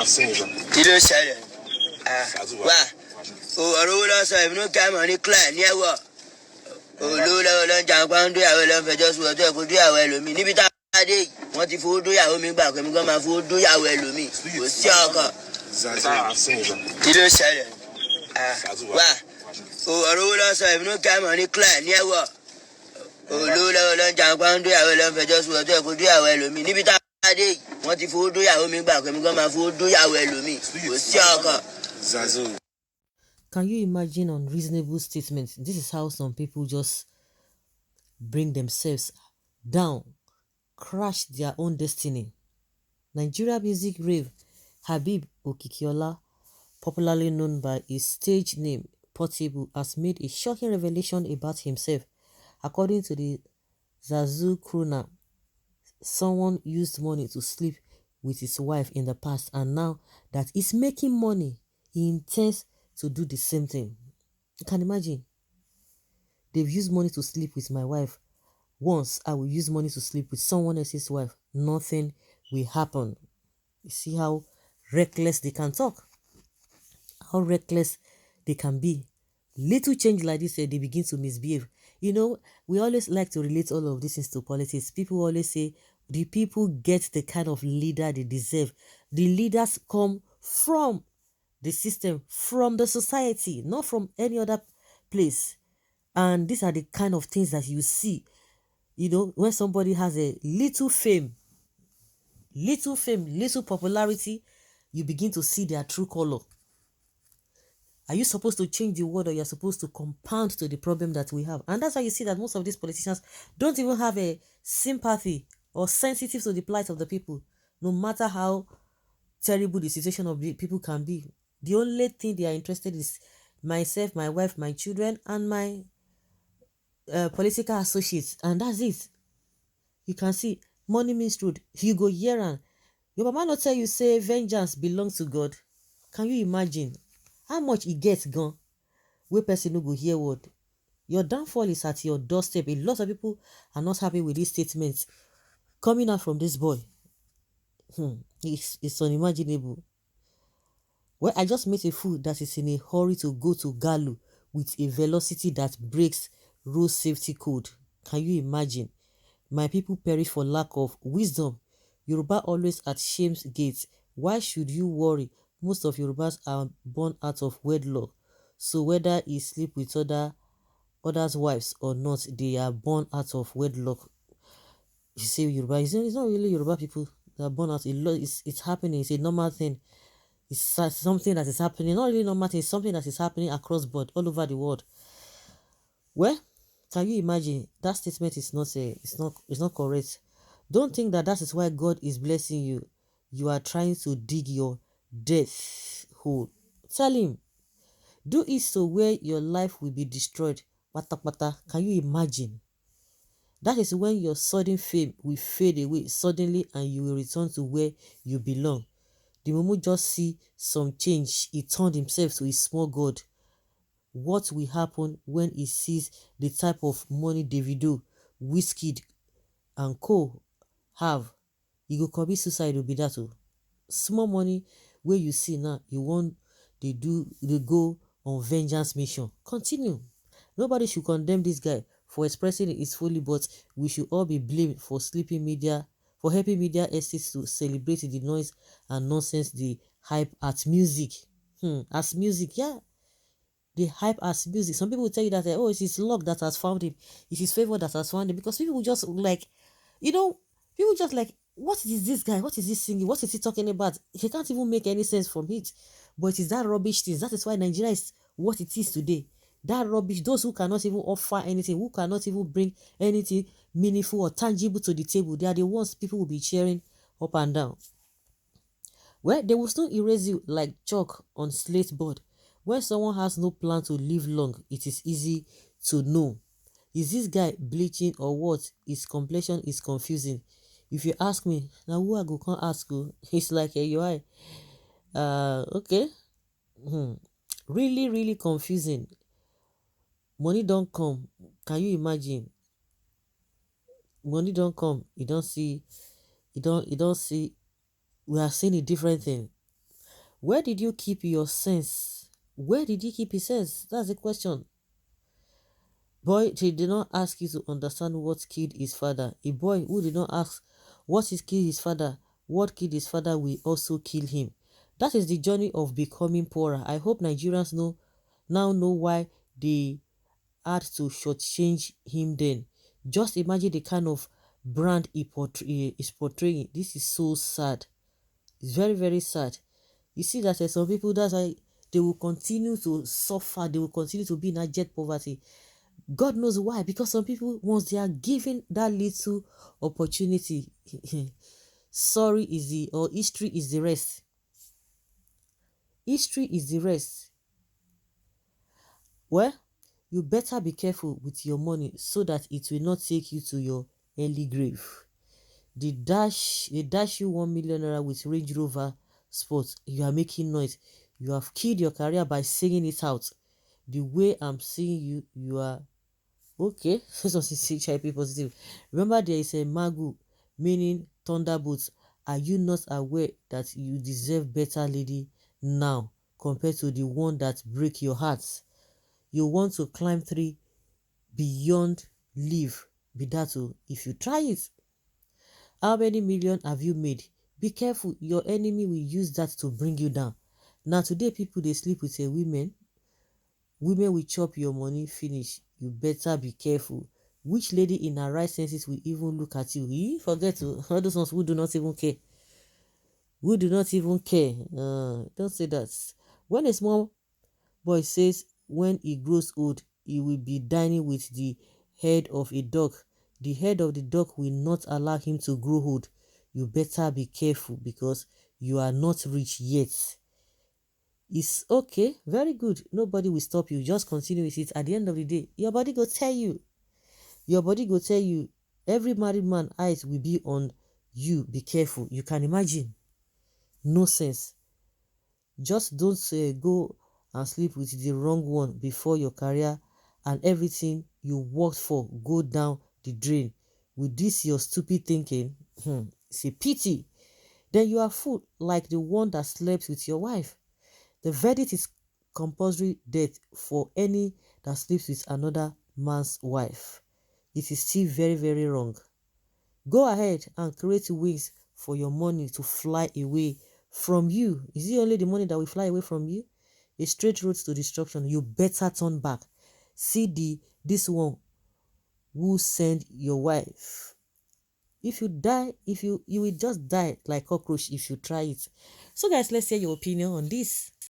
kí ló ṣẹlẹ̀? Wá ọ̀rọ̀ owó lọ́sọ̀ ìbínú kẹ́mọ̀ ní clear ní ẹ̀wọ̀ olówó lọ́wọ́ ló ń jà pa ń dóyàwó ló ń fẹjọ́ sùn ọjọ́ ìkó dóyàwó ẹlòmíì níbi tá a dé yìí wọ́n ti fowó dóyàwó mi gbà pé mi gan máa fowó dóyàwó ẹlòmíì kò sí ọkàn. Kí ló ṣẹlẹ̀? Wá ọ̀rọ̀ owó lọ́sọ̀ ìbínú kẹ́mọ̀ ní clear ní ẹ̀wọ̀ olówó lọ́wọ́ ló ń jà pa ń dóyàwó ló ń fẹjọ́ sùn ọjọ́ ìkó dóyàwó ẹlòmíì níbi tá a dé yìí wọ́n ti fowó dóyàwó mi gbà pé mi gan máa fowó dóyàwó ẹlòmíì kò sí ọkàn. Can you imagine unreasonable statements? This is how some people just bring themselves down, crash their own destiny. Nigeria music rave Habib Okikiola, popularly known by his stage name Portable, has made a shocking revelation about himself. According to the Zazu crooner, someone used money to sleep with his wife in the past, and now that he's making money, he intends to do the same thing. You can imagine. They've used money to sleep with my wife. Once I will use money to sleep with someone else's wife, nothing will happen. You see how reckless they can talk, how reckless they can be. Little change like this, they begin to misbehave. You know, we always like to relate all of these things to politics. People always say the people get the kind of leader they deserve. The leaders come from the system, from the society, not from any other place. And these are the kind of things that you see, you know, when somebody has a little fame, little popularity, you begin to see their true color. Are you supposed to change the world, or you're supposed to compound to the problem that we have? And that's why you see that most of these politicians don't even have a sympathy or sensitive to the plight of the people, no matter how terrible the situation of the people can be. The only thing they are interested in is myself, my wife, my children, and my political associates, and that's it. You can see money means truth. You go here and your mama not tell you say vengeance belongs to God. Can you imagine how much he gets gone? Where person no go hear word. Your downfall is at your doorstep. A lot of people are not happy with these statements coming out from this boy. It's unimaginable. Well, I just met a fool that is in a hurry to go to Galu with a velocity that breaks road safety code. Can you imagine? My people perish for lack of wisdom. Yoruba always at shame's gate. Why should you worry? Most of Yorubas are born out of wedlock. So whether he sleep with others' wives or not, they are born out of wedlock. You say Yoruba, it's not really Yoruba people that are born out. It's happening. It's a normal thing. It's something that is happening. Not really normal thing. It's something that is happening across board, all over the world. Well, can you imagine? That statement is not correct. Don't think that is why God is blessing you. You are trying to dig your death hole. Tell him, do it so where your life will be destroyed. Pata pata. Can you imagine? That is when your sudden fame will fade away suddenly, and you will return to where you belong. The moment just see some change, he turned himself to a small god. What will happen when he sees the type of money Davido, Wizkid, and co have? He go commit suicide, will be that too. Small money where you see now, you want they go on vengeance mission. Continue. Nobody should condemn this guy for expressing his folly, but we should all be blamed for helping media estates to celebrate the noise and nonsense they hype at music. As music, yeah. They hype as music. Some people will tell you that, oh, it's his luck that has found him. It's his favor that has found him. Because people just like, people just like, what is this guy? What is he singing? What is he talking about? He can't even make any sense from it. But it is that rubbish thing. That is why Nigeria is what it is today. That rubbish, those who cannot even offer anything, who cannot even bring anything meaningful or tangible to the table, they are the ones people will be cheering up and down. Well, they will still erase you like chalk on slate board. When someone has no plan to live long, it is easy to know. Is this guy bleaching or what? His complexion is confusing. If you ask me, now who I go can't ask you? It's like, hey, you are. Okay. Really, really confusing. Money don't come. Can you imagine? Money don't come. You don't see. We are seeing a different thing. Where did you keep your sense? Where did he keep his sense? That's the question. Boy, he did not ask you to understand what killed his father. A boy who did not ask what is killed his father, what killed his father will also kill him. That is the journey of becoming poorer. I hope Nigerians now know why they had to shortchange him then. Just imagine the kind of brand is portraying. This is so sad. It's very, very sad. You see that some people, that's why they will continue to suffer. They will continue to be in abject poverty. God knows why. Because some people, once they are given that little opportunity, history is the rest. History is the rest. Well, you better be careful with your money so that it will not take you to your early grave. They dash you 1 million naira with Range Rover Sport. You are making noise. You have killed your career by saying it out. The way I'm seeing you, you are okay. So HIV positive. Remember, there is a Magu, meaning thunderbolts. Are you not aware that you deserve better lady now compared to the one that break your hearts? You want to climb 3 beyond live be that if you try it. How many million have you made? Be careful, your enemy will use that to bring you down. Now today people they sleep with a women will chop your money finish. You better be careful. Which lady in her right senses will even look at you? Forget to all those ones who do not even care. Don't say that. When a small boy says when he grows old, he will be dining with the head of a dog. The head of the dog will not allow him to grow old. You better be careful because you are not rich yet. It's okay, very good. Nobody will stop you. Just continue with it. At the end of the day, your body go tell you. Every married man eyes will be on you. Be careful. You can imagine. No sense. Just don't go and sleep with the wrong one before your career and everything you worked for go down the drain. With this your stupid thinking, it's a pity. Then you are fool like the one that slept with your wife. The verdict is compulsory death for any that sleeps with another man's wife. It is still very, very wrong. Go ahead and create wings for your money to fly away from you. Is it only the money that will fly away from you? A straight road to destruction. You better turn back. See this one who send your wife. If you die, you will just die like cockroach if you try it. So guys, let's hear your opinion on this.